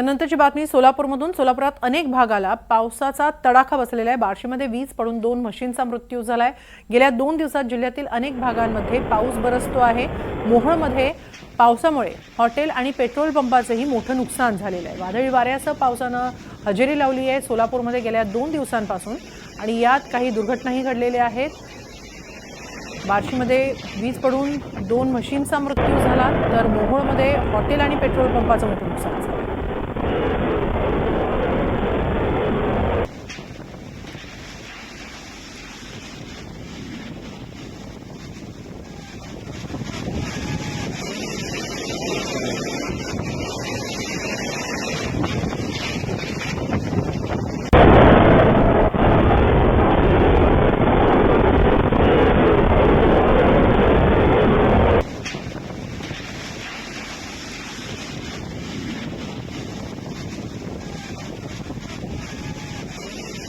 यानंतरची बातमी सोलापूरमधून। सोलापुरात अनेक भागाला पावसाचा तडाखा बसलेला आहे। बार्शीमध्ये वीज पडून 2 म्हशींचा मृत्यू झालाय। गेल्या 2 दिवसात जिल्ह्यातील अनेक भागांमध्ये पाऊस बरसतो आहे। मोहोळमध्ये पावसामुळे हॉटेल आणि पेट्रोल पंपाचेही मोठं नुकसान झालेलं आहे। वादळी वाऱ्यासह पावसानं हजेरी लावली आहे सोलापूरमध्ये गेल्या 2 दिवसांपासून, आणि यात काही दुर्घटनाही घडलेल्या आहेत। बार्शीमध्ये वीज पडून 2 म्हशींचा मृत्यू झाला, तर मोहोळमध्ये हॉटेल आणि पेट्रोल पंपाचं मोठं नुकसान झालं।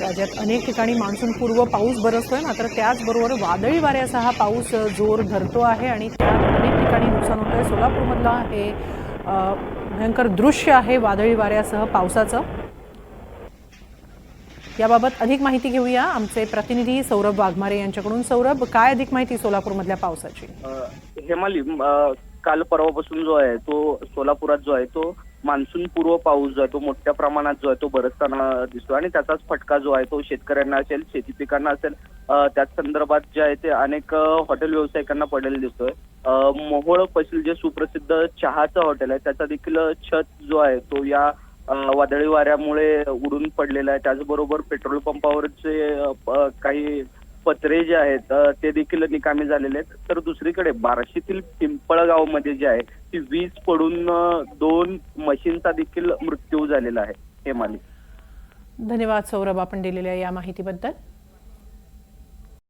राज्यात अनेक ठिकाणी मान्सूनपूर्व पाऊस बरसतोय, मात्र त्याचबरोबर वादळी वाऱ्याचा हा पाऊस जोर धरतो आहे आणि त्यात अनेक ठिकाणी नुकसान होतंय। सोलापूरमधला हे भयंकर दृश्य आहे वादळी वाऱ्यासह पावसाचं। याबाबत अधिक माहिती घेऊया आमचे प्रतिनिधी सौरभ वाघमारे यांच्याकडून। सौरभ, काय अधिक माहिती सोलापूरमधल्या पावसाची? हेमाली, काल परवापासून जो आहे तो सोलापुरात जो आहे तो मान्सून पूर्व पाऊस जो आहे तो मोठ्या प्रमाणात जो आहे तो बरसताना दिसतो आणि त्याचाच फटका जो आहे तो शेतकऱ्यांना असेल, शेती पिकांना असेल, त्याच संदर्भात जे आहे ते अनेक हॉटेल व्यावसायिकांना पडलेला दिसतोय। मोहोळ पश्चिल जे सुप्रसिद्ध चहाचं हॉटेल आहे त्याचा देखील छत जो आहे तो या वादळी वाऱ्यामुळे उडून पडलेला आहे। त्याचबरोबर पेट्रोल पंपावरचे काही पत्रे जे आहेत ते देखील निकामी झालेले आहेत। तर दुसरीकडे बार्शीतील पिंपळगावमध्ये जे आहे ती वीज पडून 2 म्हशींचा देखील मृत्यू झालेला आहे। हेमाली, धन्यवाद सौरभ, आपण दिलेल्या या माहितीबद्दल।